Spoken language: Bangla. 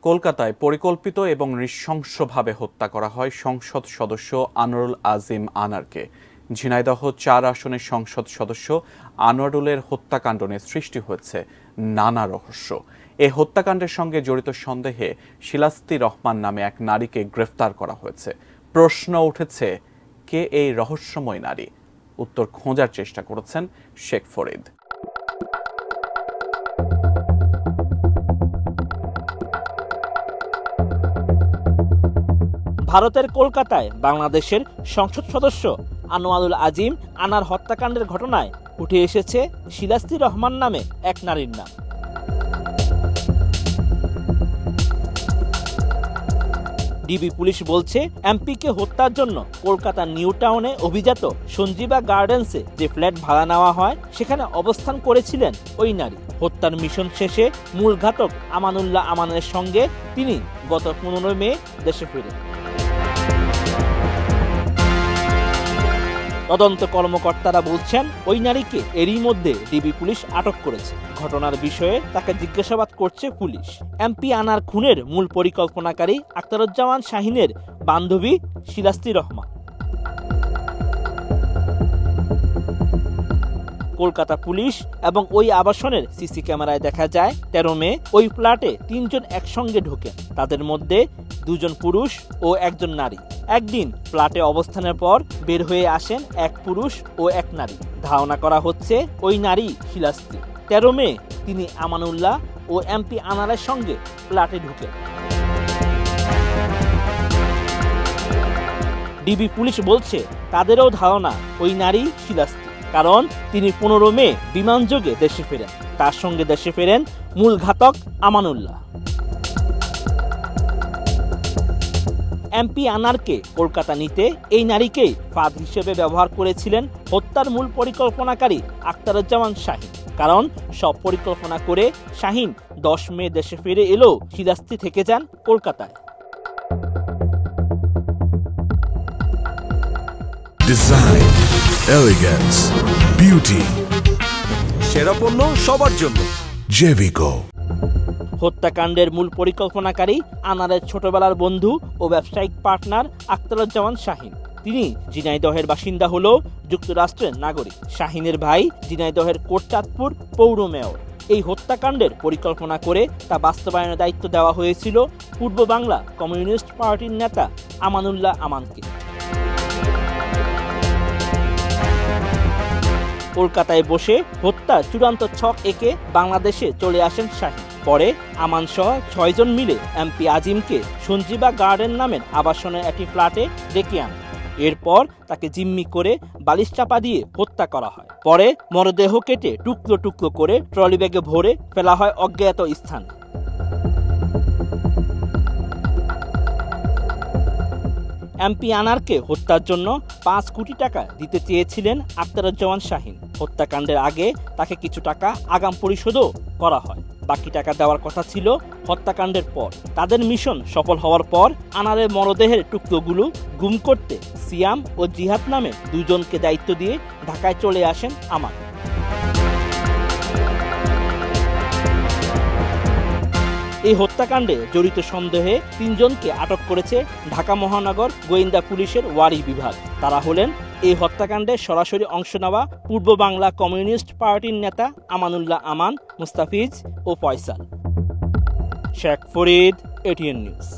কলকাতায় পরিকল্পিত এবং নৃশংসভাবে হত্যা করা হয় সংসদ সদস্য আনোয়ারুল আজিম আনারকে। ঝিনাইদহ ৪ আসনের সংসদ সদস্য আনোয়ারুলের হত্যাকাণ্ড নিয়ে সৃষ্টি হয়েছে নানা রহস্য। এই হত্যাকাণ্ডের সঙ্গে জড়িত সন্দেহে শিলাস্তি রহমান নামে এক নারীকে গ্রেফতার করা হয়েছে। প্রশ্ন উঠেছে, কে এই রহস্যময় নারী? উত্তর খোঁজার চেষ্টা করেছেন শেখ ফরিদ। ভারতের কলকাতায় বাংলাদেশের সংসদ সদস্য আনোয়ারুল আজিম আনার হত্যাকাণ্ডের ঘটনায় উঠে এসেছে শিলাস্তি রহমান নামে এক নারীর নাম। ডিবি পুলিশ বলছে, এমপিকে হত্যার জন্য কলকাতার নিউ টাউনে অভিজাত সঞ্জীবা গার্ডেন্সে যে ফ্ল্যাট ভাড়া নেওয়া হয় সেখানে অবস্থান করেছিলেন ওই নারী। হত্যার মিশন শেষে মূল ঘাতক আমানুল্লাহ আমানের সঙ্গে তিনি গত 15 মে দেশে ফেরেন। তদন্ত কর্মকর্তারা বলছেন, ওই নারীকে এরই মধ্যে ডিবি পুলিশ আটক করেছে। ঘটনার বিষয়ে তাকে জিজ্ঞাসাবাদ করছে পুলিশ। এমপি আনার খুনের মূল পরিকল্পনাকারী আখতারুজ্জামান শাহিনের বান্ধবী শিলাস্তি রহমান। কলকাতা পুলিশ এবং ওই আবাসনের সিসি ক্যামেরায় দেখা যায় 13 মে ওই ফ্ল্যাটে 3 জন একসঙ্গে ঢোকেন। তাদের মধ্যে 2 জন পুরুষ ও 1 জন নারী। একদিন ফ্ল্যাটে অবস্থানের পর বের হয়ে আসেন এক পুরুষ ও এক নারী। ধারণা করা হচ্ছে ওই নারী শিলাস্তি। 13 মে তিনি আমানুল্লাহ ও এমপি আনারের সঙ্গে ফ্ল্যাটে ঢুকেন। ডিবি পুলিশ বলছে, তাদেরও ধারণা ওই নারী শিলাস্তি, কারণ তিনি 15 মে বিমানযোগে দেশে ফেরেন। তার সঙ্গে দেশে ফেরেন মূল ঘাতক আমানুল্লাহ। এমপি আনারকে কলকাতা নিতে এই নারীকেই ফাঁদ হিসেবে ব্যবহার করেছিলেন হত্যার মূল পরিকল্পনাকারী আখতারুজ্জামান শাহিন। কারণ সব পরিকল্পনা করে শাহিন 10 মে দেশে ফিরে এলেও শিলাস্তি থেকে যান কলকাতায়। ডিজাইন, এলিগেন্স, বিউটি, সেরা পণ্য সবার জন্য জেভিকো। হত্যাকাণ্ডের মূল পরিকল্পনাকারী আনারের ছোটবেলার বন্ধু ও ব্যবসায়িক পার্টনার আখতারুজ্জামান শাহিন। তিনি ঝিনাইদহের বাসিন্দা হলেও যুক্তরাষ্ট্রের নাগরিক। শাহিনের ভাই ঝিনাইদহের কোটচাঁদপুর পৌর মেয়র। এই হত্যাকাণ্ডের পরিকল্পনা করে তা বাস্তবায়নের দায়িত্ব দেওয়া হয়েছিল পূর্ব বাংলা কমিউনিস্ট পার্টির নেতা আমানুল্লাহ আমানকে। কলকাতায় বসে হত্যার চূড়ান্ত ছক এঁকে বাংলাদেশে চলে আসেন শাহিন। পরে আমান সহ 6 জন মিলে এমপি আজিমকে সঞ্জীবা গার্ডেন নামের আবাসনের একটি ফ্ল্যাটে ডেকে আনে। এরপর তাকে জিম্মি করে বালিশ চাপা দিয়ে হত্যা করা হয়। পরে মরদেহ কেটে টুকরো টুকরো করে ট্রলি ব্যাগে ভরে ফেলা হয় অজ্ঞাত স্থানে। এমপি আনারকে হত্যার জন্য 5 কোটি টাকা দিতে চেয়েছিলেন আখতারুজ্জামান শাহিন। হত্যাকাণ্ডের আগে তাকে কিছু টাকা আগাম পরিশোধও করা হয়। বাকি টাকা দেওয়ার কথা ছিল হত্যাকাণ্ডের পর। তাদের মিশন সফল হওয়ার পর আনারের মরদেহের টুকরোগুলো গুম করতে সিয়াম ও জিহাদ নামে 2 জনকে দায়িত্ব দিয়ে ঢাকায় চলে আসেন আমান। এই হত্যাকাণ্ডে জড়িত সন্দেহে 3 জনকে আটক করেছে ঢাকা মহানগর গোয়েন্দা পুলিশের ওয়ারি বিভাগ। তারা হলেন এই হত্যাকাণ্ডে সরাসরি অংশ নেওয়া পূর্ব বাংলা কমিউনিস্ট পার্টির নেতা আমানুল্লাহ আমান, মুস্তাফিজ ও ফয়সাল। Sheikh Farid, ATN news.